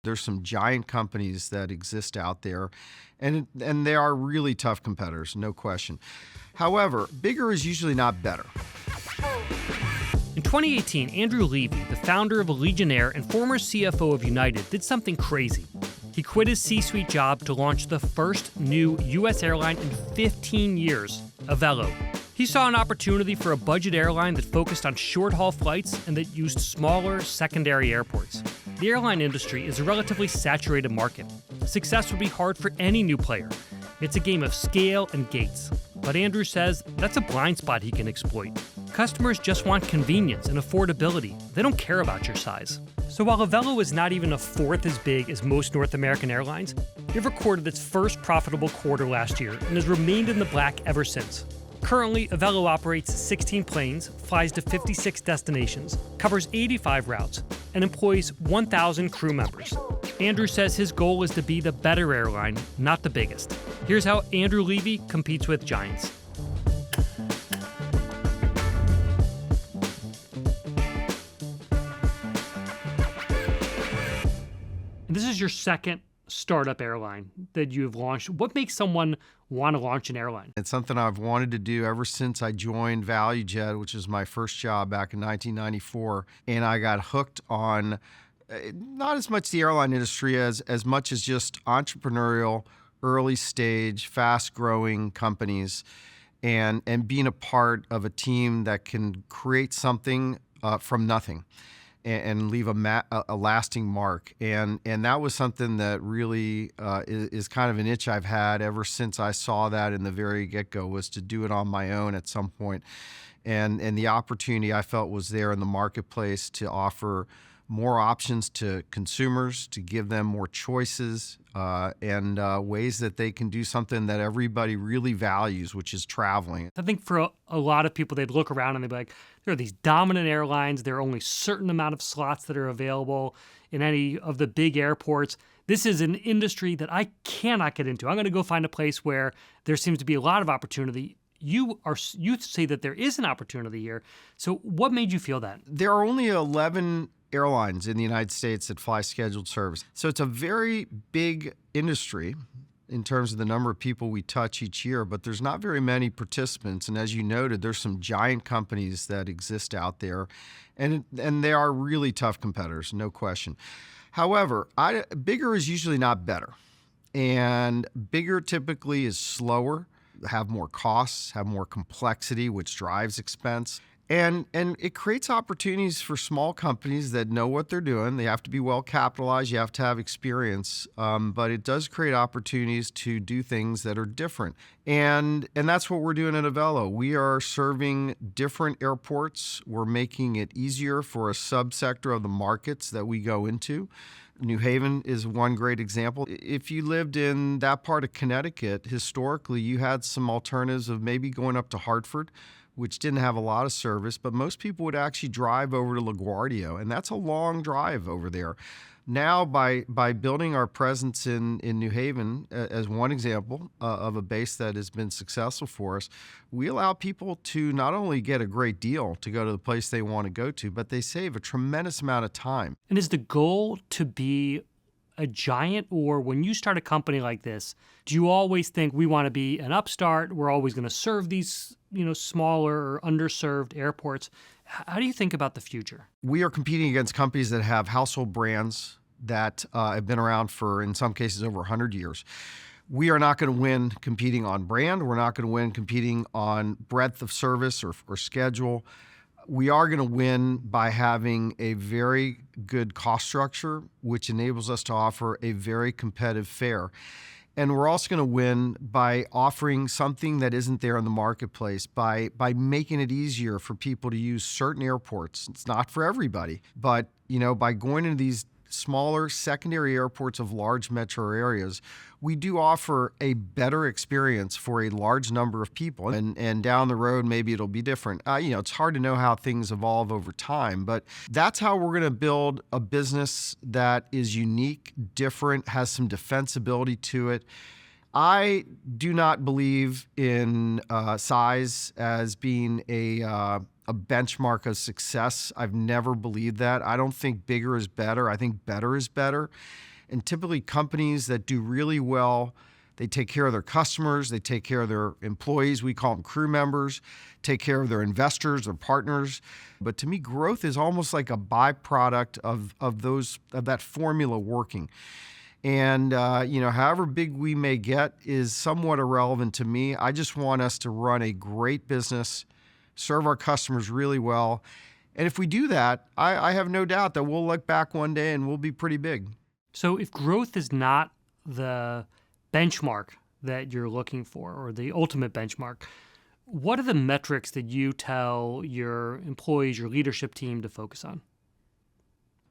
There's some giant companies that exist out there, and they are really tough competitors, no question. However, bigger is usually not better. In 2018, Andrew Levy, the founder of Legionnaire and former CFO of United, did something crazy. He quit his C-suite job to launch the first new U.S. airline in 15 years, Avelo. He saw an opportunity for a budget airline that focused on short-haul flights and that used smaller secondary airports. The airline industry is a relatively saturated market. Success would be hard for any new player. It's a game of scale and gates. But Andrew says that's a blind spot he can exploit. Customers just want convenience and affordability. They don't care about your size. So while Avelo is not even a fourth as big as most North American airlines, it recorded its first profitable quarter last year and has remained in the black ever since. Currently, Avelo operates 16 planes, flies to 56 destinations, covers 85 routes, and employs 1,000 crew members. Andrew says his goal is to be the better airline, not the biggest. Here's how Andrew Levy competes with giants. And this is your second startup airline that you've launched. What makes someone want to launch an airline? It's something I've wanted to do ever since I joined ValueJet, which was my first job back in 1994. And I got hooked on not as much the airline industry as much as just entrepreneurial, early stage, fast growing companies and being a part of a team that can create something from nothing and leave a lasting mark. And that was something that really is kind of an itch I've had ever since I saw that in the very get-go, was to do it on my own at some point. And the opportunity I felt was there in the marketplace to offer more options to consumers, to give them more choices and ways that they can do something that everybody really values, which is traveling. I think for a lot of people, they'd look around and they'd be like, there are these dominant airlines. There are only a certain amount of slots that are available in any of the big airports. This is an industry that I cannot get into. I'm going to go find a place where there seems to be a lot of opportunity. You say that there is an opportunity here. So what made you feel that? There are only 11 airlines in the United States that fly scheduled service. So it's a very big industry in terms of the number of people we touch each year, but there's not very many participants. And as you noted, there's some giant companies that exist out there, and they are really tough competitors, no question. However, bigger is usually not better. And bigger typically is slower, have more costs, have more complexity, which drives expense. And it creates opportunities for small companies that know what they're doing. They have to be well capitalized. You have to have experience, but it does create opportunities to do things that are different. And that's what we're doing at Avelo. We are serving different airports. We're making it easier for a subsector of the markets that we go into. New Haven is one great example. If you lived in that part of Connecticut, historically, you had some alternatives of maybe going up to Hartford, which didn't have a lot of service, but most people would actually drive over to LaGuardia, and that's a long drive over there. Now, by building our presence in New Haven, as one example of a base that has been successful for us, we allow people to not only get a great deal to go to the place they want to go to, but they save a tremendous amount of time. And is the goal to be a giant, or when you start a company like this, do you always think we want to be an upstart? We're always going to serve these, smaller or underserved airports. How do you think about the future? We are competing against companies that have household brands that have been around for, in some cases, over 100 years. We are not going to win competing on brand. We're not going to win competing on breadth of service or schedule. We are going to win by having a very good cost structure, which enables us to offer a very competitive fare. And we're also going to win by offering something that isn't there in the marketplace, by making it easier for people to use certain airports. It's not for everybody, but by going into these smaller secondary airports of large metro areas, we do offer a better experience for a large number of people. And down the road, maybe it'll be different. It's hard to know how things evolve over time, but that's how we're going to build a business that is unique, different, has some defensibility to it. I do not believe in size as being a benchmark of success. I've never believed that. I don't think bigger is better. I think better is better. And typically companies that do really well, they take care of their customers, they take care of their employees, we call them crew members, take care of their investors, their partners. But to me, growth is almost like a byproduct of that formula working. And, however big we may get is somewhat irrelevant to me. I just want us to run a great business, serve our customers really well. And if we do that, I have no doubt that we'll look back one day and we'll be pretty big. So if growth is not the benchmark that you're looking for, or the ultimate benchmark, what are the metrics that you tell your employees, your leadership team to focus on?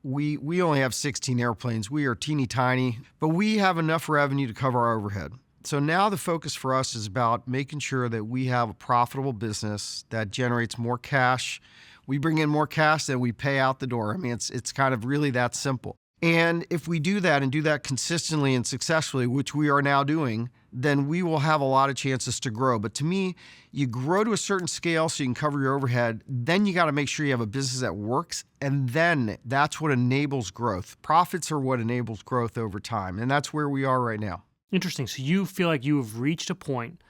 We only have 16 airplanes. We are teeny tiny, but we have enough revenue to cover our overhead. So now the focus for us is about making sure that we have a profitable business that generates more cash. We bring in more cash than we pay out the door. I mean, it's kind of really that simple. And if we do that and do that consistently and successfully, which we are now doing, then we will have a lot of chances to grow. But to me, you grow to a certain scale so you can cover your overhead. Then you got to make sure you have a business that works. And then that's what enables growth. Profits are what enables growth over time. And that's where we are right now. Interesting. So you feel like you have reached a point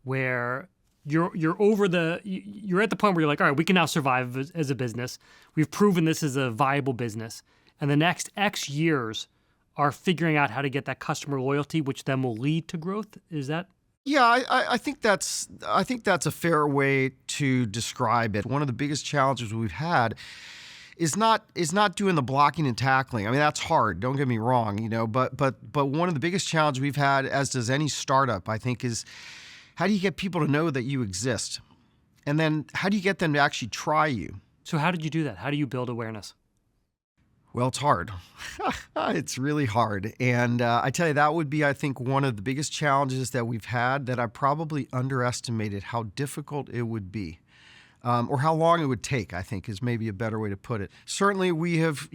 where you're at the point where you're like, all right, we can now survive as a business. We've proven this is a viable business. And the next X years are figuring out how to get that customer loyalty, which then will lead to growth. Is that? Yeah, I think that's a fair way to describe it. One of the biggest challenges we've had is not doing the blocking and tackling. I mean, that's hard. Don't get me wrong, but one of the biggest challenges we've had, as does any startup, I think, is how do you get people to know that you exist? And then how do you get them to actually try you? So how did you do that? How do you build awareness? Well, it's hard. It's really hard. And I tell you, that would be, I think, one of the biggest challenges that we've had, that I probably underestimated how difficult it would be. Or how long it would take, I think, is maybe a better way to put it. Certainly, we have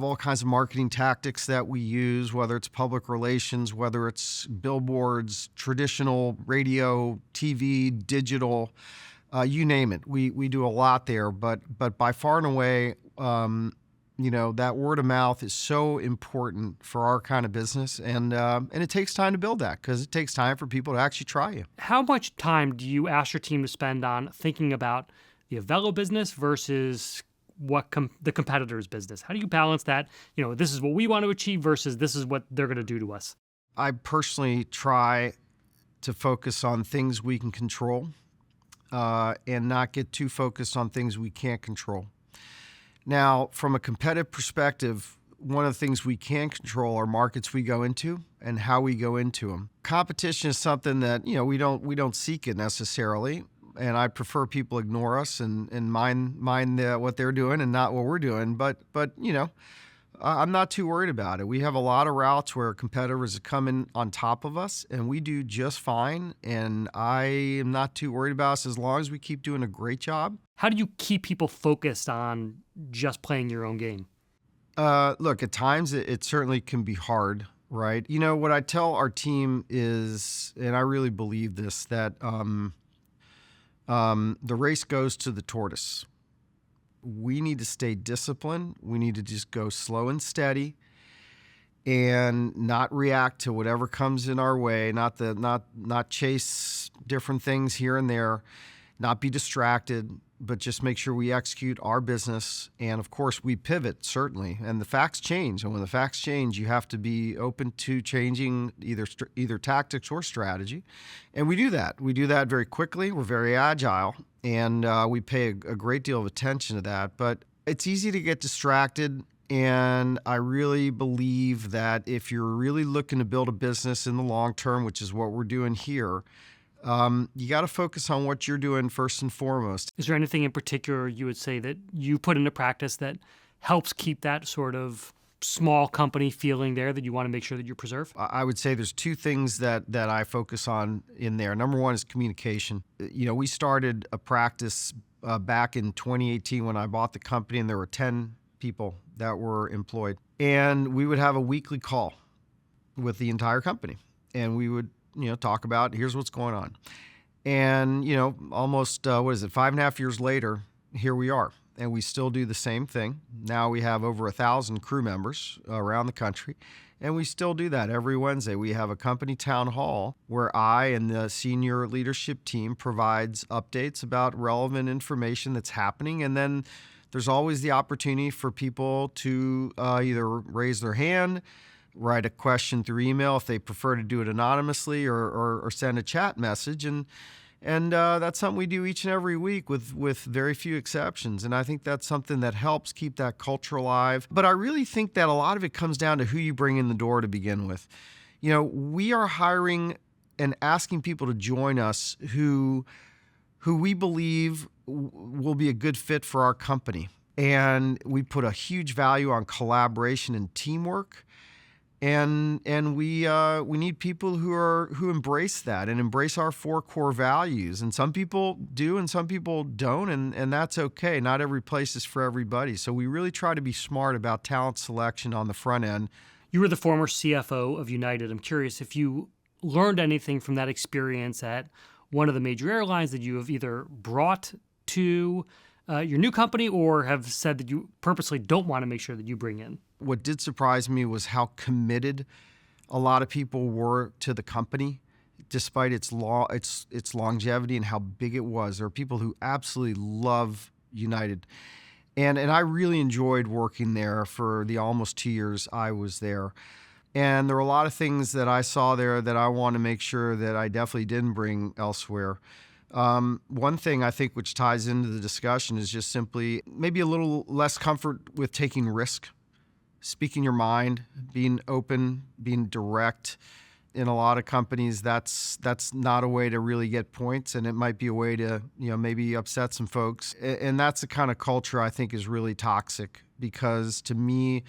all kinds of marketing tactics that we use, whether it's public relations, whether it's billboards, traditional radio, TV, digital, you name it. We do a lot there, but by far and away, that word of mouth is so important for our kind of business, and it takes time to build that, because it takes time for people to actually try you. How much time do you ask your team to spend on thinking about the Avelo business versus the competitor's business? How do you balance that? This is what we want to achieve versus this is what they're going to do to us. I personally try to focus on things we can control, and not get too focused on things we can't control. Now, from a competitive perspective, one of the things we can control are markets we go into and how we go into them. Competition is something that we don't seek it necessarily, and I prefer people ignore us and mind what they're doing and not what we're doing. But I'm not too worried about it. We have a lot of routes where competitors come in on top of us, and we do just fine. And I am not too worried about us as long as we keep doing a great job. How do you keep people focused on just playing your own game? Look, at times it certainly can be hard, right? What I tell our team is, and I really believe this, that the race goes to the tortoise. We need to stay disciplined. We need to just go slow and steady and not react to whatever comes in our way, not chase different things here and there, not be distracted, but just make sure we execute our business. And of course, we pivot, certainly. And the facts change. And when the facts change, you have to be open to changing either tactics or strategy. And we do that. We do that very quickly. We're very agile. And we pay a great deal of attention to that. But it's easy to get distracted. And I really believe that if you're really looking to build a business in the long term, which is what we're doing here, you got to focus on what you're doing first and foremost. Is there anything in particular you would say that you put into practice that helps keep that sort of small company feeling there that you want to make sure that you preserve? I would say there's two things that I focus on in there. Number one is communication. We started a practice back in 2018 when I bought the company, and there were 10 people that were employed. And we would have a weekly call with the entire company, and we would talk about, here's what's going on. And, almost, 5.5 years later, here we are. And we still do the same thing. Now we have over 1,000 crew members around the country. And we still do that every Wednesday. We have a company town hall where I and the senior leadership team provides updates about relevant information that's happening. And then there's always the opportunity for people to either raise their hand, write a question through email if they prefer to do it anonymously, or send a chat message. And that's something we do each and every week with very few exceptions. And I think that's something that helps keep that culture alive. But I really think that a lot of it comes down to who you bring in the door to begin with. We are hiring and asking people to join us who we believe will be a good fit for our company. And we put a huge value on collaboration and teamwork. And we need people who embrace that and embrace our 4 core values. And some people do and some people don't, and that's okay. Not every place is for everybody. So we really try to be smart about talent selection on the front end. You were the former CFO of United. I'm curious if you learned anything from that experience at one of the major airlines that you have either brought to your new company or have said that you purposely don't want to make sure that you bring in. What did surprise me was how committed a lot of people were to the company, despite its longevity and how big it was. There are people who absolutely love United. And I really enjoyed working there for the almost 2 years I was there. And there were a lot of things that I saw there that I want to make sure that I definitely didn't bring elsewhere. One thing I think which ties into the discussion is just simply maybe a little less comfort with taking risk, speaking your mind, being open, being direct. In a lot of companies, that's not a way to really get points, and it might be a way to maybe upset some folks. And that's the kind of culture I think is really toxic, because to me,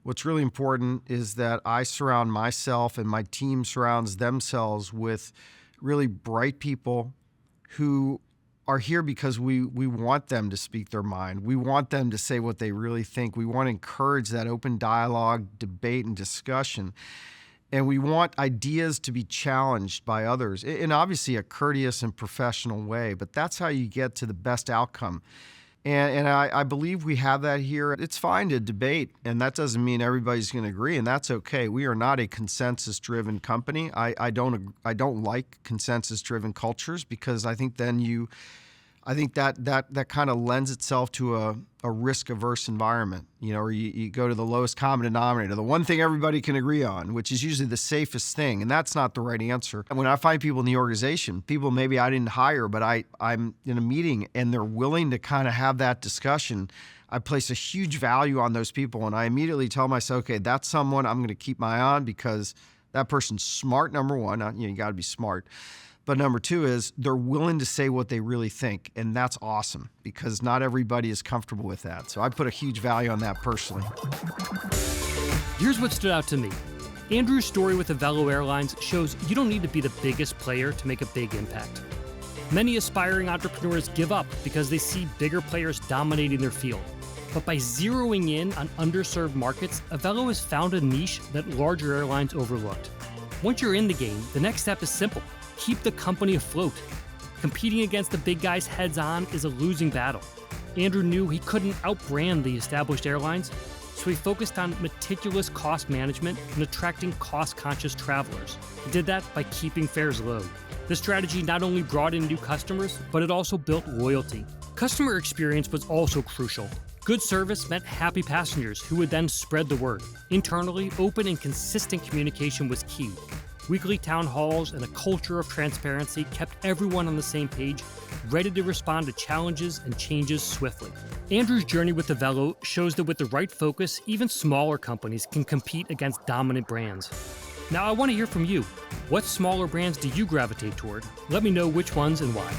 what's really important is that I surround myself and my team surrounds themselves with really bright people who are here because we want them to speak their mind. We want them to say what they really think. We want to encourage that open dialogue, debate, and discussion. And we want ideas to be challenged by others in obviously a courteous and professional way, but that's how you get to the best outcome. And I believe we have that here. It's fine to debate, and that doesn't mean everybody's going to agree, and that's okay. We are not a consensus-driven company. I don't like consensus-driven cultures, because I think then I think that kind of lends itself to a risk-averse environment, or you go to the lowest common denominator, the one thing everybody can agree on, which is usually the safest thing, and that's not the right answer. And when I find people in the organization, people maybe I didn't hire, but I'm in a meeting and they're willing to kind of have that discussion, I place a huge value on those people, and I immediately tell myself, okay, that's someone I'm going to keep my eye on, because that person's smart, number one. You got to be smart. But number two is they're willing to say what they really think, and that's awesome, because not everybody is comfortable with that. So I put a huge value on that personally. Here's what stood out to me. Andrew's story with Avelo Airlines shows you don't need to be the biggest player to make a big impact. Many aspiring entrepreneurs give up because they see bigger players dominating their field. But by zeroing in on underserved markets, Avelo has found a niche that larger airlines overlooked. Once you're in the game, the next step is simple. Keep the company afloat. Competing against the big guys heads-on is a losing battle. Andrew knew he couldn't outbrand the established airlines, so he focused on meticulous cost management and attracting cost-conscious travelers. He did that by keeping fares low. This strategy not only brought in new customers, but it also built loyalty. Customer experience was also crucial. Good service meant happy passengers who would then spread the word. Internally, open and consistent communication was key. Weekly town halls and a culture of transparency kept everyone on the same page, ready to respond to challenges and changes swiftly. Andrew's journey with Avelo shows that with the right focus, even smaller companies can compete against dominant brands. Now I want to hear from you. What smaller brands do you gravitate toward? Let me know which ones and why.